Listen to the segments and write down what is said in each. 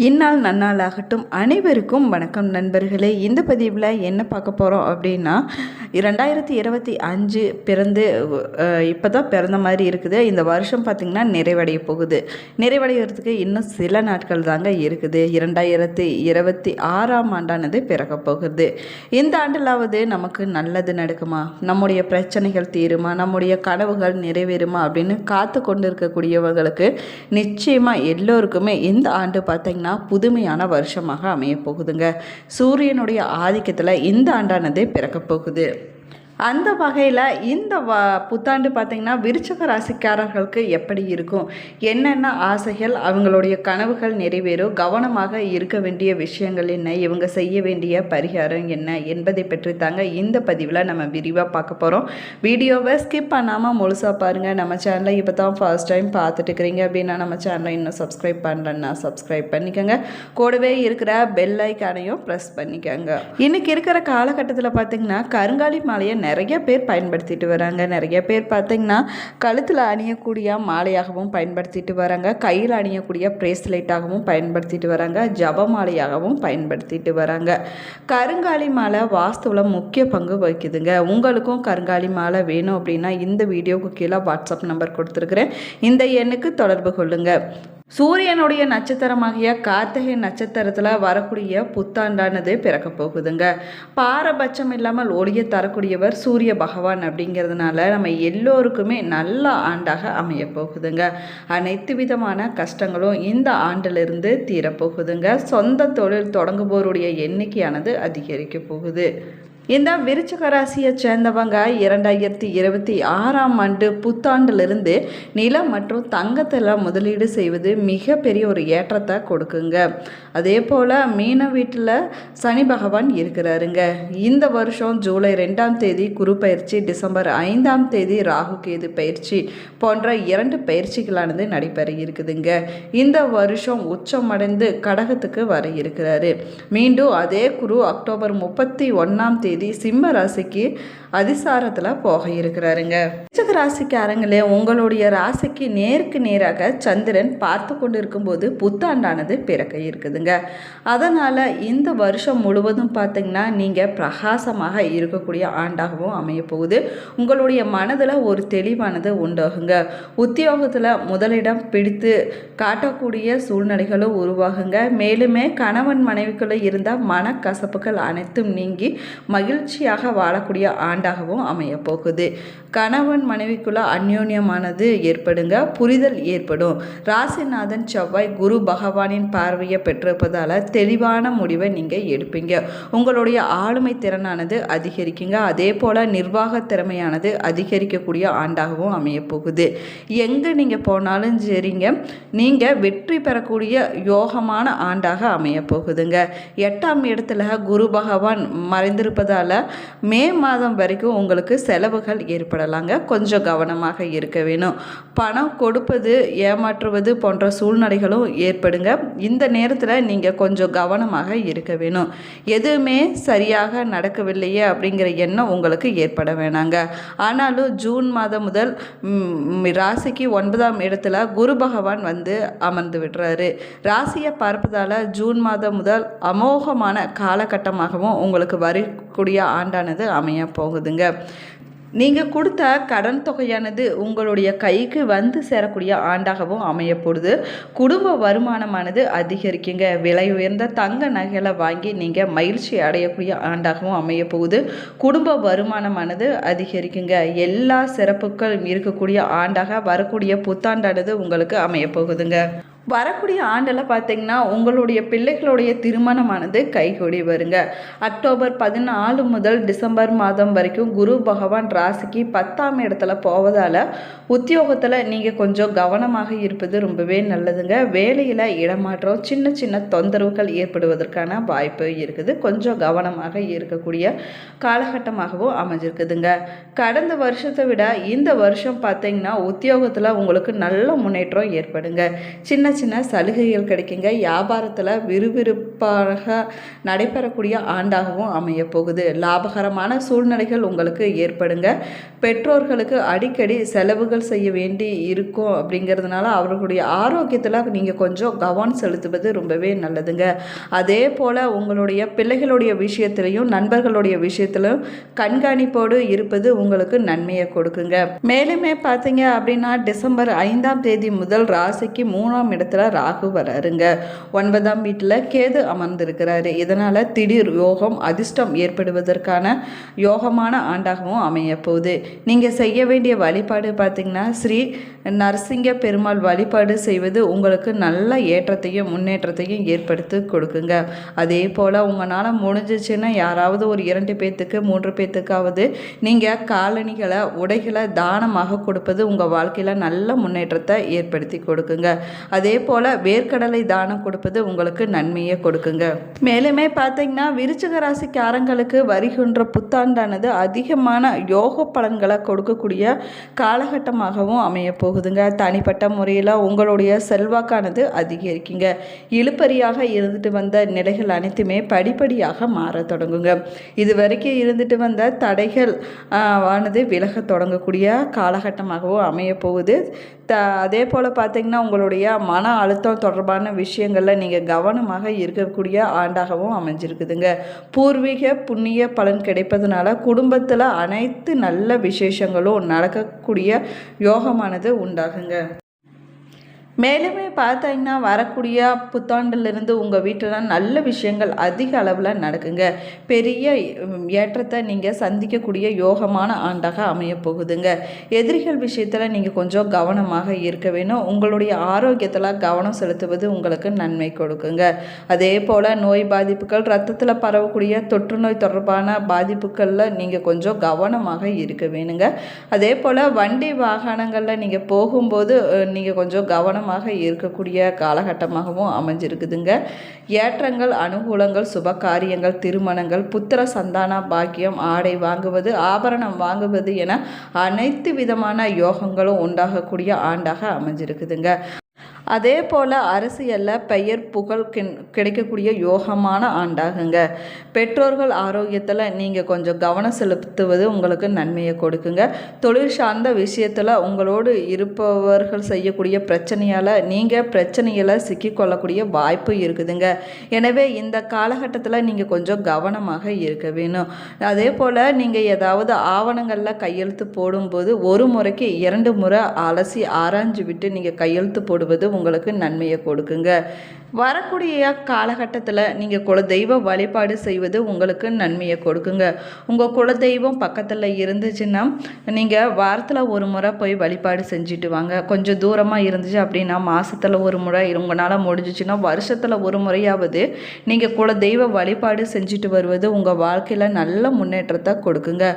இந்நாள் நன்னாளாகட்டும். அனைவருக்கும் வணக்கம் நண்பர்களே. இந்த பதிவில் என்ன பார்க்க போகிறோம் அப்படின்னா, 2025 பிறந்து இப்போ தான் பிறந்த மாதிரி இருக்குது. இந்த வருஷம் பார்த்திங்கன்னா நிறைவடைய போகுது. நிறைவடைகிறதுக்கு இன்னும் சில நாட்கள் தாங்க இருக்குது. 2026ஆம் ஆண்டானது பிறக்க போகுது. இந்த ஆண்டிலாவது நமக்கு நல்லது நடக்குமா, நம்முடைய பிரச்சனைகள் தீருமா, நம்முடைய கனவுகள் நிறைவேறுமா அப்படின்னு காத்து கொண்டு இருக்கக்கூடியவர்களுக்கு நிச்சயமாக எல்லோருக்குமே இந்த ஆண்டு பார்த்திங்கன்னா புதுமையான வருஷமாக அமைய போகுதுங்க. சூரியனுடைய ஆதிக்கத்தில் இந்த ஆண்டானது பிறக்க போகுது. அந்த வகையில் இந்த புத்தாண்டு பார்த்திங்கன்னா விருச்சிக ராசிக்காரர்களுக்கு எப்படி இருக்கும், என்னென்ன ஆசைகள், அவங்களுடைய கனவுகள் நிறைவேறும், கவனமாக இருக்க வேண்டிய விஷயங்கள் என்ன, இவங்க செய்ய வேண்டிய பரிகாரம் என்ன என்பதை பற்றி தாங்க இந்த பதிவில் நம்ம விரிவாக பார்க்க போகிறோம். வீடியோவை ஸ்கிப் பண்ணாமல் முழுசாக பாருங்கள். நம்ம சேனலை இப்போ தான் ஃபர்ஸ்ட் டைம் பார்த்துட்டு இருக்கிறீங்க அப்படின்னா நம்ம சேனலை இன்னும் சப்ஸ்கிரைப் பண்ணலன்னா சப்ஸ்கிரைப் பண்ணிக்கோங்க. கூடவே இருக்கிற பெல் ஐக்கானையும் ப்ரெஸ் பண்ணிக்கோங்க. இன்றைக்கி இருக்கிற காலகட்டத்தில் பார்த்திங்கன்னா கருங்காலி மாலையை நிறைய பேர் பயன்படுத்திட்டு வராங்க. நிறைய பேர் பார்த்திங்கன்னா கழுத்தில் அணியக்கூடிய மாலையாகவும் பயன்படுத்திட்டு வராங்க, கையில் அணியக்கூடிய பிரேஸ்லெட்டாகவும் பயன்படுத்திட்டு வராங்க, ஜப மாலையாகவும் பயன்படுத்திட்டு வராங்க. கருங்காலி மாலை வாஸ்துவில் முக்கிய பங்கு வகிக்குதுங்க. உங்களுக்கும் கருங்காலி மாலை வேணும் அப்படின்னா இந்த வீடியோவுக்கு கீழே வாட்ஸ்அப் நம்பர் கொடுத்துருக்குறேன். இந்த எண்ணுக்கு தொடர்பு கொள்ளுங்கள். சூரியனுடைய நட்சத்திரமாகிய கார்த்திகை நட்சத்திரத்தில் வரக்கூடிய புத்தாண்டானது பிறக்க போகுதுங்க. பாரபட்சம் இல்லாமல் ஒளியை தரக்கூடியவர் சூரிய பகவான் அப்படிங்கிறதுனால நம்ம எல்லோருக்குமே நல்ல ஆண்டாக அமைய போகுதுங்க. அனைத்து விதமான கஷ்டங்களும் இந்த ஆண்டிலிருந்து தீரப்போகுதுங்க. சொந்த தொழில் தொடங்குவோருடைய எண்ணிக்கையானது அதிகரிக்க போகுது. இந்த விருச்சிக ராசியை சேர்ந்தவங்க 2026ஆம் ஆண்டு புத்தாண்டிலிருந்து நிலம் மற்றும் தங்கத்தில் முதலீடு செய்வது மிகப்பெரிய ஒரு ஏற்றத்தை கொடுக்குங்க. அதே போல் மீன வீட்டில் சனி பகவான் இருக்கிறாருங்க. இந்த வருஷம் ஜூலை 2ஆம் தேதி குரு பயிற்சி, டிசம்பர் 5ஆம் தேதி ராகு கேது பயிற்சி போன்ற 2 பயிற்சிகளானது நடைபெற இருக்குதுங்க. இந்த வருஷம் உச்சமடைந்து கடகத்துக்கு வர இருக்கிறாரு. மீண்டும் அதே குரு அக்டோபர் 31ஆம் தேதி சிம்ம ராசிக்கு அதிசாரத்தில் போக இருக்கிறாருங்க. விருச்சிக ராசிக்காரங்களே, உங்களுடைய ராசிக்கு நேருக்கு நேராக சந்திரன் பார்த்து கொண்டு இருக்கும்போது புத்தாண்டானது பிறக்க இருக்குதுங்க. அதனால் இந்த வருஷம் முழுவதும் பார்த்திங்கன்னா நீங்கள் பிரகாசமாக இருக்கக்கூடிய ஆண்டாகவும் அமைய போகுது. உங்களுடைய மனதில் ஒரு தெளிவானது உண்டாகுங்க. உத்தியோகத்தில் முதலிடம் பிடித்து காட்டக்கூடிய சூழ்நிலைகளும் உருவாகுங்க. மேலுமே கணவன் மனைவிக்குள்ளே இருந்த மனக்கசப்புகள் அனைத்தும் நீங்கி மகிழ்ச்சியாக வாழக்கூடிய ஆண்டாகவும் அமைய போகுது. கணவன் மனைவிக்குள்ள அந்யோன்யமானது ஏற்படுங்க, புரிதல் ஏற்படும். ராசிநாதன் செவ்வாய் குரு பகவானின் பார்வையை பெற்றிருப்பதால் தெளிவான முடிவை நீங்கள் எடுப்பீங்க. உங்களுடைய ஆளுமை திறனானது அதிகரிக்குங்க. அதே போல் நிர்வாக திறமையானது அதிகரிக்கக்கூடிய ஆண்டாகவும் அமைய போகுது. எங்கே நீங்கள் போனாலும் சரிங்க, நீங்கள் வெற்றி பெறக்கூடிய யோகமான ஆண்டாக அமைய போகுதுங்க. 8ஆம் இடத்துல குரு பகவான் மறைந்திருப்பதால் மே மாதம் வரைக்கும் உங்களுக்கு செலவுகள் ஏற்படலாங்க. கொஞ்சம் கவனமாக இருக்க வேணும். பணம் கொடுப்பது, ஏமாற்றுவது போன்ற சூழ்நிலைகளும் ஏற்படுங்க. இந்த நேரத்தில் நீங்கள் கொஞ்சம் கவனமாக இருக்க வேணும். எதுவுமே சரியாக நடக்கவில்லையே அப்படிங்கிற எண்ணம் உங்களுக்கு ஏற்பட வேணாங்க. ஆனாலும் ஜூன் மாதம் முதல் ராசிக்கு 9ஆம் இடத்துல குரு பகவான் வந்து அமர்ந்து விடுறாரு. ராசியை பார்ப்பதால் ஜூன் மாதம் முதல் அமோகமான காலகட்டமாகவும் உங்களுக்கு வரக்கூடிய ஆண்டானது அமைய போகுதுங்க. நீங்கள் கொடுத்த கடன் தொகையானது உங்களுடைய கைக்கு வந்து சேரக்கூடிய ஆண்டாகவும் அமையப்படுது. குடும்ப வருமானமானது அதிகரிக்குங்க. விலை உயர்ந்த தங்க நகைகளை வாங்கி நீங்கள் மகிழ்ச்சி அடையக்கூடிய ஆண்டாகவும் அமைய போகுது. குடும்ப வருமானமானது அதிகரிக்குங்க. எல்லா சிறப்புகளும் இருக்கக்கூடிய ஆண்டாக வரக்கூடிய புத்தாண்டானது உங்களுக்கு அமைய போகுதுங்க. வரக்கூடிய ஆண்டில் பார்த்திங்கன்னா உங்களுடைய பிள்ளைகளுடைய திருமணமானது கைகூடி வருங்க. அக்டோபர் 14 முதல் டிசம்பர் மாதம் வரைக்கும் குரு பகவான் ராசிக்கு 10ஆம் இடத்துல போவதால் உத்தியோகத்தில் நீங்கள் கொஞ்சம் கவனமாக இருப்பது ரொம்பவே நல்லதுங்க. வேலையில் இடமாற்றம், சின்ன சின்ன தொந்தரவுகள் ஏற்படுவதற்கான வாய்ப்பு இருக்குது. கொஞ்சம் கவனமாக இருக்கக்கூடிய காலகட்டமாகவும் அமைஞ்சிருக்குதுங்க. கடந்த வருஷத்தை விட இந்த வருஷம் பார்த்திங்கன்னா உத்தியோகத்தில் உங்களுக்கு நல்ல முன்னேற்றம் ஏற்படுங்க. சின்ன சின்ன சலுகைகள் கிடைக்குங்க. வியாபாரத்தில் விறுவிறுப்பாக நடைபெறக்கூடிய ஆண்டாகவும் அமைய போகுது. லாபகரமான சூழ்நிலைகள் உங்களுக்கு ஏற்படுங்க. பெற்றோர்களுக்கு அடிக்கடி செலவுகள் செய்ய வேண்டி இருக்கும் அப்படிங்கிறதுனால அவர்களுடைய ஆரோக்கியத்தில் நீங்கள் கொஞ்சம் கவனம் செலுத்துவது ரொம்பவே நல்லதுங்க. அதே போல் உங்களுடைய பிள்ளைகளுடைய விஷயத்திலையும் நண்பர்களுடைய விஷயத்திலும் கண்காணிப்போடு இருப்பது உங்களுக்கு நன்மையை கொடுக்குங்க. மேலுமே பார்த்தீங்க அப்படின்னா டிசம்பர் 5ஆம் தேதி முதல் ராசிக்கு 3ஆம் இடத்துல ராகு வராருங்க. 9ஆம் வீட்டில் கேது அமர்ந்திருக்கிறாரு. இதனால் திடீர் யோகம் அதிர்ஷ்டம் ஏற்படுவதற்கான யோகமான ஆண்டாகவும் அமைய போகுது. நீங்கள் செய்ய வேண்டிய வழிபாடு பார்த்தீங்கன்னா ஸ்ரீ நரசிங்க பெருமாள் வழிபாடு செய்வது உங்களுக்கு நல்ல ஏற்றத்தையும் முன்னேற்றத்தையும் ஏற்படுத்தி கொடுக்குங்க. அதே போல் உங்களால் முடிஞ்சிச்சுன்னா யாராவது ஒரு 2 பேர்த்துக்கு 3 பேர்த்துக்காவது நீங்கள் காலணிகளை உடைகளை தானமாக கொடுப்பது உங்கள் வாழ்க்கையில் நல்ல முன்னேற்றத்தை ஏற்படுத்தி கொடுக்குங்க. அதே போல் வேர்க்கடலை தானம் கொடுப்பது உங்களுக்கு நன்மையை கொடுக்குங்க. மேலுமே பார்த்தீங்கன்னா விருச்சிக ராசிக்காரங்களுக்கு வருகின்ற புத்தாண்டானது அதிகமான யோக பலன்களை கொடுக்கக்கூடிய காலகட்டமாகவும் அமைய போகுதுங்க. தனிப்பட்ட முறையில் உங்களுடைய செல்வாக்கானது அதிகரிக்குங்க. இழுப்பறியாக இருந்துட்டு வந்த நிலைகள் அனைத்துமே படிப்படியாக மாற தொடங்குங்க. இது வரைக்கும் இருந்துட்டு வந்த தடைகள் ஆனது விலக தொடங்கக்கூடிய காலகட்டமாகவும் அமைய போகுது. அதே போல் பார்த்திங்கன்னா உங்களுடைய மன அழுத்தம் தொடர்பான விஷயங்களில் நீங்கள் கவனமாக இருக்கக்கூடிய ஆண்டாகவும் அமைஞ்சிருக்குதுங்க. பூர்வீக புண்ணிய பலன் கிடைப்பதனால குடும்பத்தில் அனைத்து நல்ல விசேஷங்களும் நடக்கக்கூடிய யோகமானது உண்டாகுங்க. மேலுமே பார்த்தீங்கன்னா வரக்கூடிய புத்தாண்டிலிருந்து உங்கள் வீட்டில் நல்ல விஷயங்கள் அதிக அளவில் நடக்குங்க. பெரிய ஏற்றத்தை நீங்கள் சந்திக்கக்கூடிய யோகமான ஆண்டாக அமைய போகுதுங்க. எதிரிகள் விஷயத்தில் நீங்கள் கொஞ்சம் கவனமாக இருக்க வேணும். உங்களுடைய ஆரோக்கியத்தில் கவனம் செலுத்துவது உங்களுக்கு நன்மை கொடுக்குங்க. அதே போல் நோய் பாதிப்புகள், ரத்தத்தில் பரவக்கூடிய தொற்று நோய் தொடர்பான பாதிப்புகளில் நீங்கள் கொஞ்சம் கவனமாக இருக்க வேணுங்க. அதே போல் வண்டி வாகனங்களில் நீங்கள் போகும்போது நீங்கள் கொஞ்சம் கவனமாக இருக்கக்கூடிய காலகட்டமாகவும் அமைஞ்சிருக்குதுங்க. ஏற்றங்கள், அனுகூலங்கள், சுப காரியங்கள், திருமணங்கள், புத்திர சந்தான பாக்கியம், ஆடை வாங்குவது, ஆபரணம் வாங்குவது என அனைத்து விதமான யோகங்களும் உண்டாகக்கூடிய ஆண்டாக அமைஞ்சிருக்குதுங்க. அதே போல் அரசியலில் பெயர் புகழ் கிடைக்கக்கூடிய யோகமான ஆண்டாகுங்க. பெற்றோர்கள் ஆரோக்கியத்தில் நீங்கள் கொஞ்சம் கவனம் செலுத்துவது உங்களுக்கு நன்மையை கொடுக்குங்க. தொழில் சார்ந்த விஷயத்தில் உங்களோடு இருப்பவர்கள் செய்யக்கூடிய பிரச்சனையால் நீங்கள் பிரச்சனையில் சிக்கிக்கொள்ளக்கூடிய வாய்ப்பு இருக்குதுங்க. எனவே இந்த காலகட்டத்தில் நீங்கள் கொஞ்சம் கவனமாக இருக்க வேணும். அதே போல் நீங்கள் ஏதாவது ஆவணங்களில் கையெழுத்து போடும்போது ஒரு முறைக்கு 2 முறை அலசி ஆராய்ஞ்சு விட்டு நீங்கள் கையெழுத்து போடுவது உங்களுக்கு நன்மையை கொடுக்குங்க. வரக்கூடிய காலகட்டத்தில் நீங்கள் குலதெய்வ வழிபாடு செய்வது உங்களுக்கு நன்மையை கொடுக்குங்க. உங்கள் குலதெய்வம் பக்கத்தில் இருந்துச்சுன்னா நீங்கள் வாரத்தில் ஒரு முறை போய் வழிபாடு செஞ்சுட்டு வாங்க. கொஞ்சம் தூரமாக இருந்துச்சு அப்படின்னா மாதத்தில் ஒரு முறை, உங்களால் முடிஞ்சிச்சுன்னா வருஷத்தில் ஒரு முறையாவது நீங்கள் குலதெய்வ வழிபாடு செஞ்சுட்டு வருவது உங்கள் வாழ்க்கையில் நல்ல முன்னேற்றத்தை கொடுக்குங்க.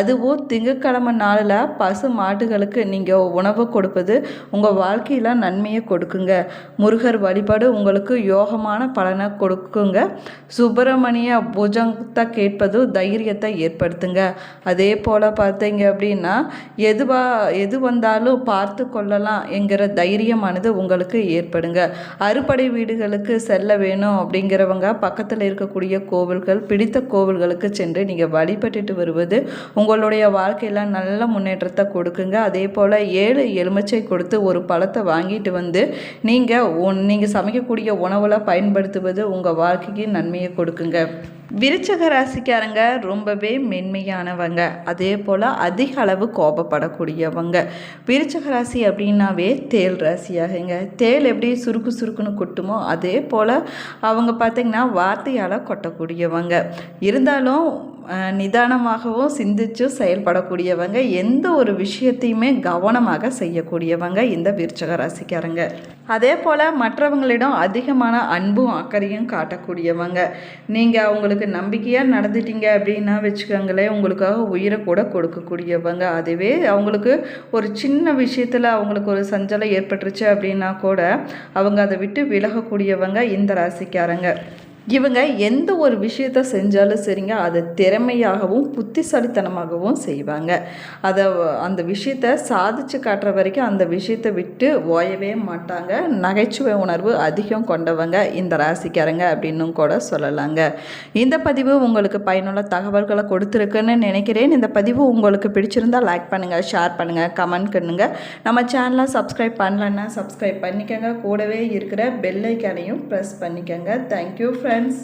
அதுவும் திங்கட்கிழமை நாளில் பசு மாடுகளுக்கு நீங்கள் உணவு கொடுப்பது உங்கள் வாழ்க்கையில் நன்மையை கொடுக்குங்க. முருகர் வழிபாடு உங்களுக்கு யோகமான பலனை கொடுக்குங்க. சுப்பிரமணிய புஜங்கத்தை கேட்பது தைரியத்தை ஏற்படுத்துங்க. அதே போல் பார்த்தீங்க அப்படின்னா எது வந்தாலும் பார்த்து கொள்ளலாம் என்கிற தைரியமானது உங்களுக்கு ஏற்படுங்க. அறுபடை வீடுகளுக்கு செல்ல வேணும் அப்படிங்கிறவங்க பக்கத்தில் இருக்கக்கூடிய கோவில்கள், பிடித்த கோவில்களுக்கு சென்று நீங்கள் வழிபட்டுட்டு வருவது உங்களுடைய வாழ்க்கையில் நல்ல முன்னேற்றத்தை கொடுக்குங்க. அதே போல் 7 எலுமிச்சை கொடுத்து ஒரு பழத்தை வாங்கிட்டு வந்து நீங்கள் சமைக்கக்கூடிய உணவில் பயன்படுத்துவது உங்கள் வாழ்க்கைக்கு நன்மையை கொடுக்குங்க. விருச்சிக ராசிக்காரங்க ரொம்பவே மென்மையானவங்க. அதே போல் அதிக அளவு கோபப்படக்கூடியவங்க. விருச்சிக ராசி அப்படின்னாவே தேல் ராசியாகுங்க. தேல் எப்படி சுருக்கு சுருக்குன்னு கொட்டுமோ அதே போல் அவங்க பார்த்திங்கன்னா வார்த்தையால் கொட்டக்கூடியவங்க. இருந்தாலும் நிதானமாகவும் சிந்திச்சும் செயல்படக்கூடியவங்க. எந்த ஒரு விஷயத்தையுமே கவனமாக செய்யக்கூடியவங்க இந்த விருச்சிக ராசிக்காரங்க. அதே போல் மற்றவங்களிடம் அதிகமான அன்பும் அக்கறையும் காட்டக்கூடியவங்க. நீங்கள் அவங்களுக்கு நம்பிக்கையாக நடந்துட்டீங்க அப்படின்னா வச்சுக்கோங்களேன், உங்களுக்காக உயிரை கூட கொடுக்கக்கூடியவங்க. அதுவே அவங்களுக்கு ஒரு சின்ன விஷயத்தில் அவங்களுக்கு ஒரு சஞ்சலம் ஏற்பட்டுருச்சு அப்படின்னா கூட அவங்க அதை விட்டு விலகக்கூடியவங்க இந்த ராசிக்காரங்க. இவங்க எந்த ஒரு விஷயத்த செஞ்சாலும் சரிங்க, அதை திறமையாகவும் புத்திசாலித்தனமாகவும் செய்வாங்க. அந்த விஷயத்த சாதிச்சு காட்டுற வரைக்கும் அந்த விஷயத்தை விட்டு ஓயவே மாட்டாங்க. நகைச்சுவை உணர்வு அதிகம் கொண்டவங்க இந்த ராசிக்காரங்க அப்படின்னும் கூட சொல்லலாங்க. இந்த பதிவு உங்களுக்கு பயனுள்ள தகவல்களை கொடுத்துருக்குன்னு நினைக்கிறேன். இந்த பதிவு உங்களுக்கு பிடிச்சிருந்தால் லைக் பண்ணுங்கள், ஷேர் பண்ணுங்கள், கமெண்ட் பண்ணுங்கள். நம்ம சேனலை சப்ஸ்கிரைப் பண்ணலன்னா சப்ஸ்கிரைப் பண்ணிக்கோங்க. கூடவே இருக்கிற பெல் ஐக்கானையும் ப்ரெஸ் பண்ணிக்கோங்க. Thank you friends.